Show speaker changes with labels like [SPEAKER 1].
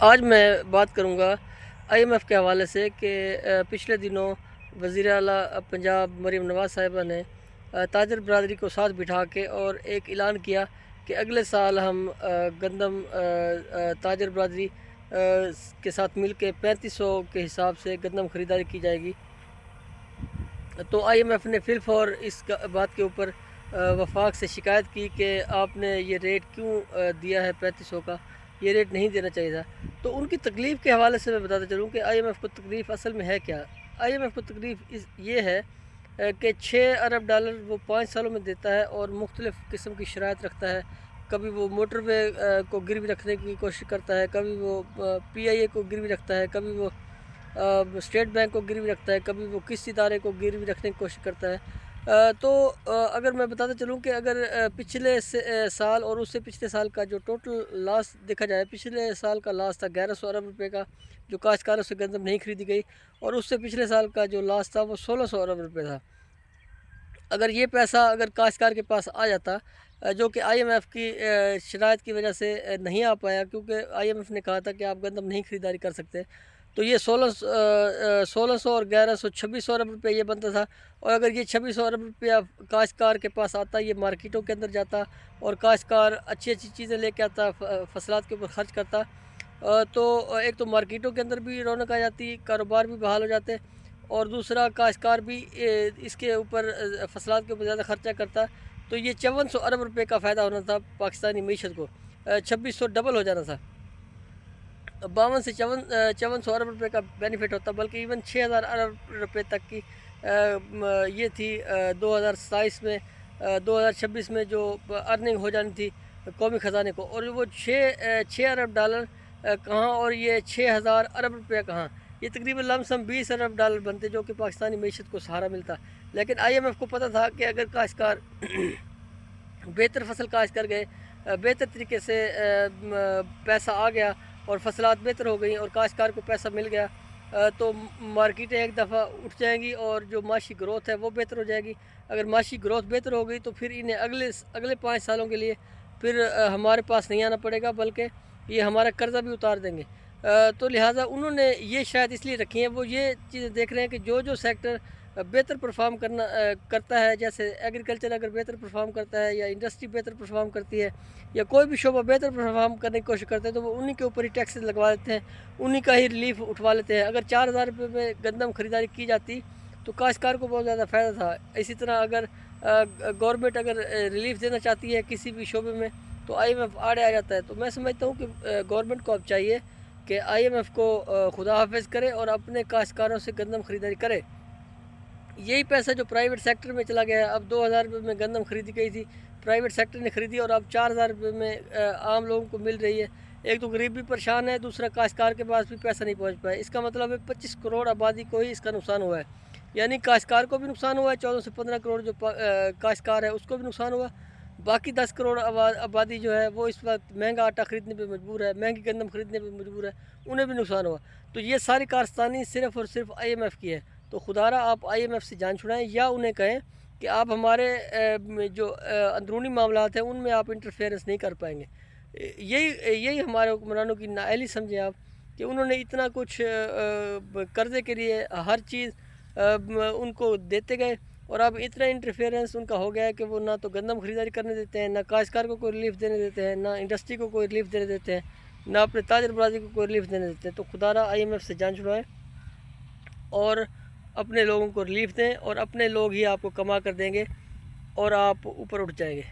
[SPEAKER 1] آج میں بات کروں گا آئی ایم ایف کے حوالے سے کہ پچھلے دنوں وزیر اعلیٰ پنجاب مریم نواز صاحبہ نے تاجر برادری کو ساتھ بٹھا کے اور ایک اعلان کیا کہ اگلے سال ہم گندم تاجر برادری کے ساتھ مل کے 3500 کے حساب سے گندم خریداری کی جائے گی۔ تو آئی ایم ایف نے فی الفور اس بات کے اوپر وفاق سے شکایت کی کہ آپ نے یہ ریٹ کیوں دیا ہے 3500 کا، یہ ریٹ نہیں دینا چاہیے تھا۔ تو ان کی تکلیف کے حوالے سے میں بتاتا چلوں کہ آئی ایم ایف کو تکلیف اصل میں ہے کیا۔ آئی ایم ایف کو تکلیف یہ ہے کہ 6 ارب ڈالر وہ 5 سالوں میں دیتا ہے اور مختلف قسم کی شرائط رکھتا ہے۔ کبھی وہ موٹر وے کو گروی رکھنے کی کوشش کرتا ہے، کبھی وہ پی آئی اے کو گروی رکھتا ہے، کبھی وہ اسٹیٹ بینک کو گروی رکھتا ہے، کبھی وہ کس ادارے کو گروی رکھنے کی کوشش کرتا ہے۔ تو اگر میں بتاتا چلوں کہ اگر پچھلے سال اور اس سے پچھلے سال کا جو ٹوٹل لاس دیکھا جائے، پچھلے سال کا لاس تھا 1100 ارب روپے کا جو کاشتکاروں سے گندم نہیں خریدی گئی، اور اس سے پچھلے سال کا جو لاس تھا وہ 1600 ارب روپے تھا۔ اگر یہ پیسہ اگر کاشتکار کے پاس آ جاتا، جو کہ آئی ایم ایف کی شرائط کی وجہ سے نہیں آ پایا، کیونکہ آئی ایم ایف نے کہا تھا کہ آپ گندم نہیں خریداری کر سکتے، تو یہ 1600 اور 1100 2600 ارب روپے یہ بنتا تھا۔ اور اگر یہ 2600 ارب روپیہ کاشتکار کے پاس آتا، یہ مارکیٹوں کے اندر جاتا اور کاشتکار اچھی اچھی چیزیں لے کے آتا، فصلات کے اوپر خرچ کرتا، تو ایک تو مارکیٹوں کے اندر بھی رونق آ جاتی، کاروبار بھی بحال ہو جاتے، اور دوسرا کاشتکار بھی اس کے اوپر فصلات کے اوپر زیادہ خرچہ کرتا، تو یہ 5400 ارب روپے کا فائدہ ہونا تھا پاکستانی معیشت کو، 2600 ڈبل ہو جانا تھا، 52 سے 5400 ارب روپے کا بینیفٹ ہوتا، بلکہ ایون 6000 ارب روپے تک کی یہ تھی 2027 میں 2026 میں جو ارننگ ہو جانی تھی قومی خزانے کو، اور وہ 6 ارب ڈالر کہاں اور یہ 6000 ارب روپیہ کہاں، یہ تقریباً لم سم 20 ارب ڈالر بنتے جو کہ پاکستانی معیشت کو سہارا ملتا۔ لیکن آئی ایم ایف کو پتہ تھا کہ اگر کاشتکار بہتر فصل کاشت کر گئے، بہتر طریقے سے پیسہ آ گیا اور فصلات بہتر ہو گئیں اور کاشتکار کو پیسہ مل گیا، تو مارکیٹیں ایک دفعہ اٹھ جائیں گی اور جو معاشی گروتھ ہے وہ بہتر ہو جائے گی۔ اگر معاشی گروتھ بہتر ہو گئی تو پھر انہیں اگلے 5 سالوں کے لیے پھر ہمارے پاس نہیں آنا پڑے گا، بلکہ یہ ہمارا قرضہ بھی اتار دیں گے۔ تو لہٰذا انہوں نے یہ شاید اس لیے رکھی ہیں، وہ یہ چیزیں دیکھ رہے ہیں کہ جو سیکٹر بہتر پرفارم کرتا ہے، جیسے ایگریکلچر اگر بہتر پرفارم کرتا ہے یا انڈسٹری بہتر پرفارم کرتی ہے یا کوئی بھی شعبہ بہتر پرفارم کرنے کی کوشش کرتے ہیں، تو وہ انہی کے اوپر ہی ٹیکسز لگوا دیتے ہیں، انہی کا ہی ریلیف اٹھوا لیتے ہیں۔ اگر 4000 روپے میں گندم خریداری کی جاتی تو کاشتکار کو بہت زیادہ فائدہ تھا۔ اسی طرح اگر گورنمنٹ اگر ریلیف دینا چاہتی ہے کسی بھی شعبے میں تو آئی ایم ایف آڑے آ جاتا ہے۔ تو میں سمجھتا ہوں کہ گورنمنٹ کو اب چاہیے کہ آئی ایم ایف کو خدا حافظ کرے اور اپنے کاشتکاروں سے گندم خریداری کرے۔ یہی پیسہ جو پرائیویٹ سیکٹر میں چلا گیا ہے، اب 2000 روپے میں گندم خریدی گئی تھی، پرائیویٹ سیکٹر نے خریدی اور اب 4000 روپے میں عام لوگوں کو مل رہی ہے۔ ایک تو غریب بھی پریشان ہے، دوسرا کاشتکار کے پاس بھی پیسہ نہیں پہنچ پایا۔ اس کا مطلب ہے 25 کروڑ آبادی کو ہی اس کا نقصان ہوا ہے، یعنی کاشتکار کو بھی نقصان ہوا ہے، 14 سے 15 کروڑ جو کاشتکار ہے اس کو بھی نقصان ہوا، باقی 10 کروڑ آبادی جو ہے وہ اس وقت مہنگا آٹا خریدنے پہ مجبور ہے، مہنگی گندم خریدنے پہ مجبور ہے، انہیں بھی نقصان ہوا۔ تو یہ ساری کارستانی صرف اور صرف آئی ایم ایف کی ہے۔ تو خدا را آپ آئی ایم ایف سے جان چھڑائیں یا انہیں کہیں کہ آپ ہمارے جو اندرونی معاملات ہیں ان میں آپ انٹرفیئرنس نہیں کر پائیں گے۔ یہی ہمارے حکمرانوں کی نااہلی سمجھیں آپ، کہ انہوں نے اتنا کچھ قرضے کے لیے ہر چیز ان کو دیتے گئے، اور اب اتنا انٹرفیئرنس ان کا ہو گیا ہے کہ وہ نہ تو گندم خریداری کرنے دیتے ہیں، نہ کاشتکار کو کوئی ریلیف دینے دیتے ہیں، نہ انڈسٹری کو کوئی ریلیف دینے دیتے ہیں، نہ اپنے تاجر برادری کو کوئی ریلیف دینے دیتے ہیں۔ تو خدا را آئی ایم ایف سے جان چھڑائیں اور اپنے لوگوں کو ریلیف دیں، اور اپنے لوگ ہی آپ کو کما کر دیں گے اور آپ اوپر اٹھ جائیں گے۔